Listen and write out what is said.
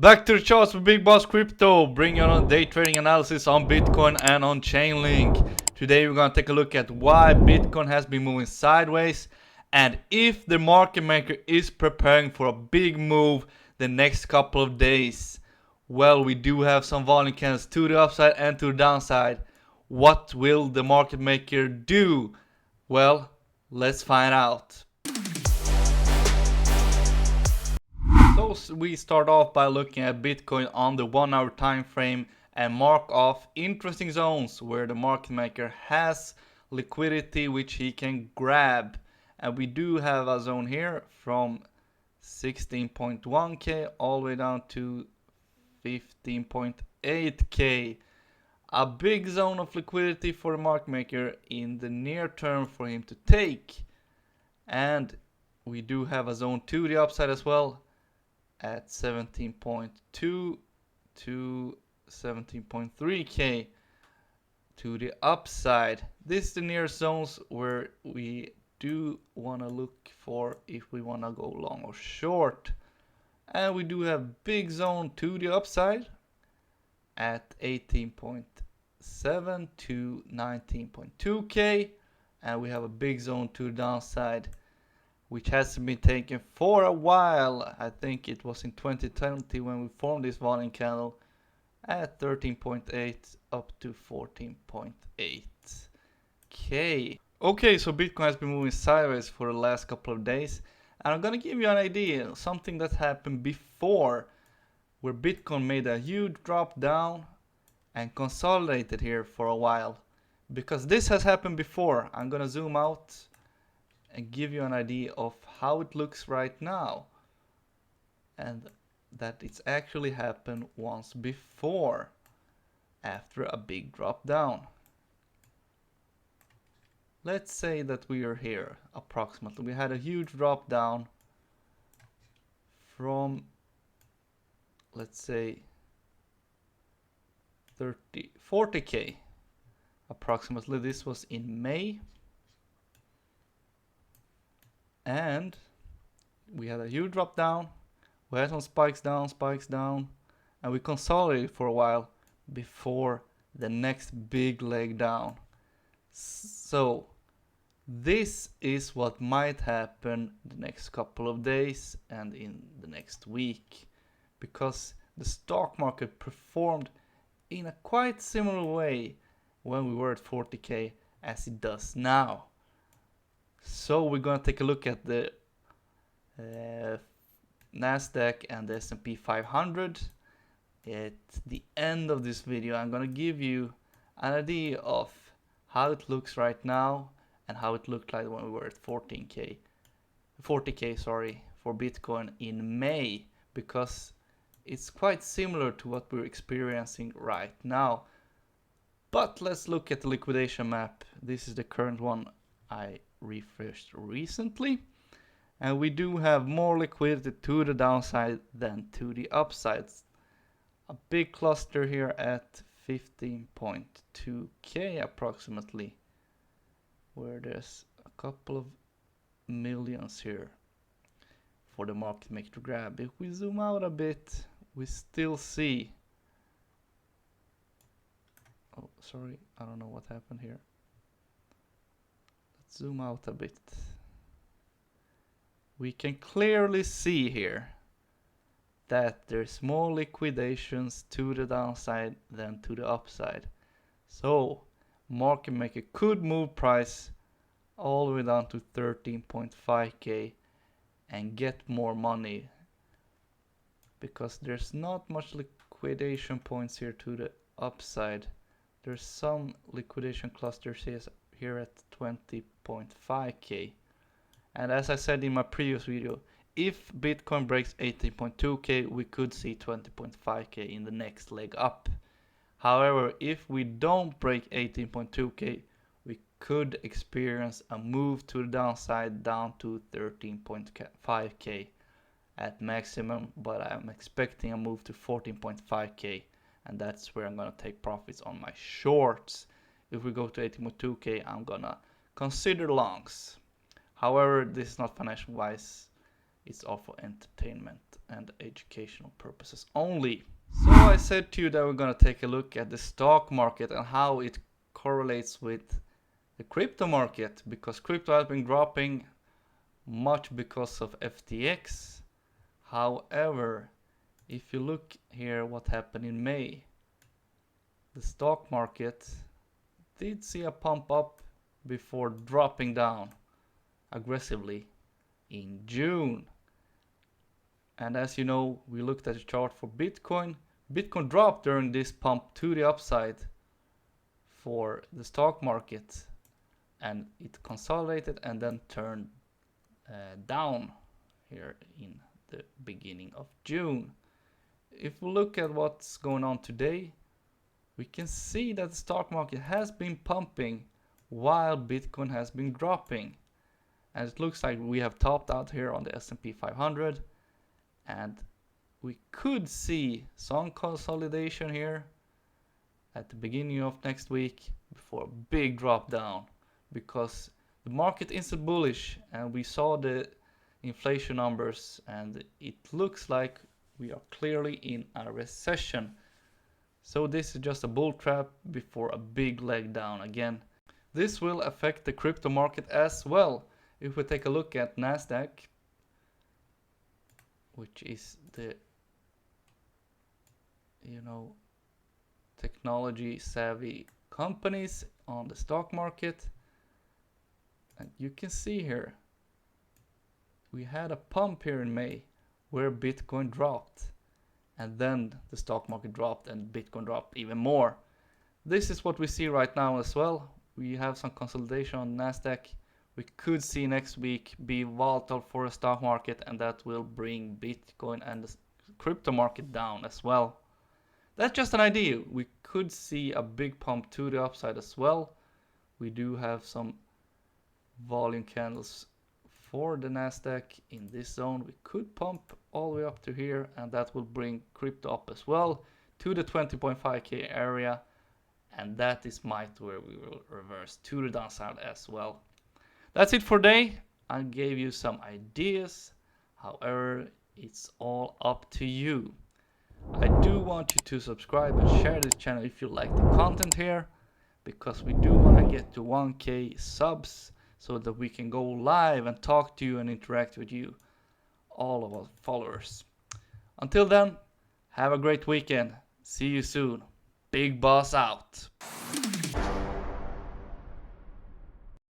Back to the charts with Big Boss Crypto, bringing on day trading analysis on Bitcoin and on Chainlink. Today we're going to take a look at why Bitcoin has been moving sideways and if the market maker is preparing for a big move the next couple of days. Well, we do have some volume candles to the upside and to the downside. What will the market maker do? Well, let's find out. So we start off by looking at Bitcoin on the 1 hour time frame and mark off interesting zones where the market maker has liquidity which he can grab. And we do have a zone here from 16.1k all the way down to 15.8k. A big zone of liquidity for the market maker in the near term for him to take. And we do have a zone to the upside as well at 17.2 to 17.3k to the upside. This is the near zones where we do want to look for if we want to go long or short. And we do have big zone to the upside at 18.7 to 19.2k, and we have a big zone to the downside which hasn't been taken for a while. I think it was in 2020 when we formed this volume candle at 13.8 up to 14.8k. Okay, so Bitcoin has been moving sideways for the last couple of days, and I'm gonna give you an idea, something that happened before, where Bitcoin made a huge drop down and consolidated here for a while. Because this has happened before, I'm gonna zoom out and give you an idea of how it looks right now, and that it's actually happened once before after a big drop down. Let's say that we are here approximately. We had a huge drop down from, let's say, 40k approximately. This was in May. And we had a huge drop down, we had some spikes down, and we consolidated for a while before the next big leg down. So this is what might happen the next couple of days and in the next week, because the stock market performed in a quite similar way when we were at 40k as it does now. So we're going to take a look at the Nasdaq and the S&P 500. At the end of this video, I'm going to give you an idea of how it looks right now and how it looked like when we were at 40k for Bitcoin in May, because it's quite similar to what we're experiencing right now. But let's look at the liquidation map. This is the current one I refreshed recently, and we do have more liquidity to the downside than to the upsides. A big cluster here at 15.2k approximately, where there's a couple of millions here for the market maker to grab. If we zoom out a bit, we still see, oh sorry, I don't know what happened here. Zoom out a bit. We can clearly see here that there's more liquidations to the downside than to the upside. So market maker could move price all the way down to 13.5k and get more money, because there's not much liquidation points here to the upside. There's some liquidation clusters here at 20.5k, and as I said in my previous video, if Bitcoin breaks 18.2k, we could see 20.5k in the next leg up. However, if we don't break 18.2k, we could experience a move to the downside down to 13.5k at maximum, but I'm expecting a move to 14.5k, and that's where I'm gonna take profits on my shorts. If we go to 18.2k, I'm gonna consider longs. However, this is not financial wise It's all for entertainment and educational purposes only. So I said to you that we're gonna take a look at the stock market and how it correlates with the crypto market, because crypto has been dropping much because of FTX. However, if you look here what happened in May, the stock market did see a pump up before dropping down aggressively in June. And as you know, we looked at the chart for Bitcoin. Bitcoin dropped during this pump to the upside for the stock market, and it consolidated and then turned down here in the beginning of June. If we look at what's going on today, we can see that the stock market has been pumping while Bitcoin has been dropping, and it looks like we have topped out here on the S&P 500, and we could see some consolidation here at the beginning of next week before a big drop down, because the market isn't bullish and we saw the inflation numbers and it looks like we are clearly in a recession. So this is just a bull trap before a big leg down again. This will affect the crypto market as well. If we take a look at Nasdaq, which is the technology savvy companies on the stock market, and you can see here we had a pump here in May where Bitcoin dropped, and then the stock market dropped and Bitcoin dropped even more. This is what we see right now as well. We have some consolidation on Nasdaq. We could see next week be volatile for the stock market, and that will bring Bitcoin and the crypto market down as well. That's just an idea. We could see a big pump to the upside as well. We do have some volume candles for the Nasdaq in this zone. We could pump all the way up to here, and that will bring crypto up as well to the 20.5k area, and that is might where we will reverse to the downside as well. That's it for today. I gave you some ideas. However, it's all up to you. I do want you to subscribe and share this channel if you like the content here, because we do want to get to 1k subs so that we can go live and talk to you and interact with you, all of our followers. Until then, have a great weekend. See you soon. Big Boss out.